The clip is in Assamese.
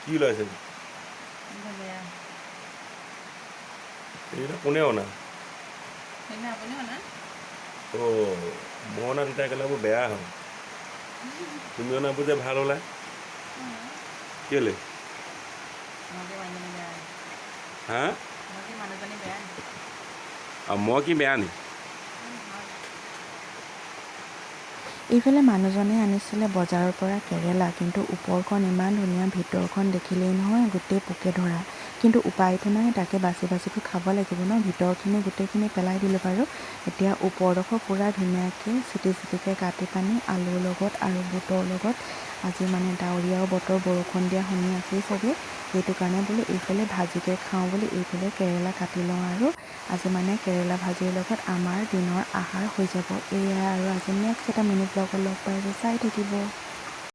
কি ওলাইছে বেয়া এইটা কোনে অনা সেইদিনা আপুনি অনা মই অনা দুটা একেলগে বেয়া হয় তুমি অনাবোৰ যে ভাল ওলায় কেলে মইকে মানুহজনী বেয়া হা মইকে মানুহজনী বেয়া মই কি বেয়া নি এইফালে মানুহজনে আনিছিলে বজাৰৰ পৰা কেৰেলা, কিন্তু ওপৰখন ইমান ধুনীয়া, ভিতৰখন দেখিলেই নহয় গোটেই পোকে ধৰা। কিন্তু উপায়টো নাই, তাকে বাছি বাছিটো খাব লাগিব ন। ভিতৰখিনি গোটেইখিনি পেলাই দিলোঁ বাৰু। এতিয়া ওপৰডোখৰ পূৰা ধুনীয়াকৈ চিটি চিটিকৈ কাটি পানি আলুৰ লগত আৰু বুটৰ লগত, আজি মানে ডাৱৰীয়াও বতৰ, বৰষুণ দিয়া শুনি আছেই চাগে, সেইটো কাৰণে বোলো এইফালে ভাজিকৈ খাওঁ বুলি এইফালে কেৰেলা কাটি লওঁ আৰু আজি মানে কেৰেলা ভাজিৰ লগত আমাৰ দিনৰ আহাৰ হৈ যাব। এয়া আৰু আজি নেক্সট এটা মিনি ব্লগত লগ পাই যে চাই থাকিব।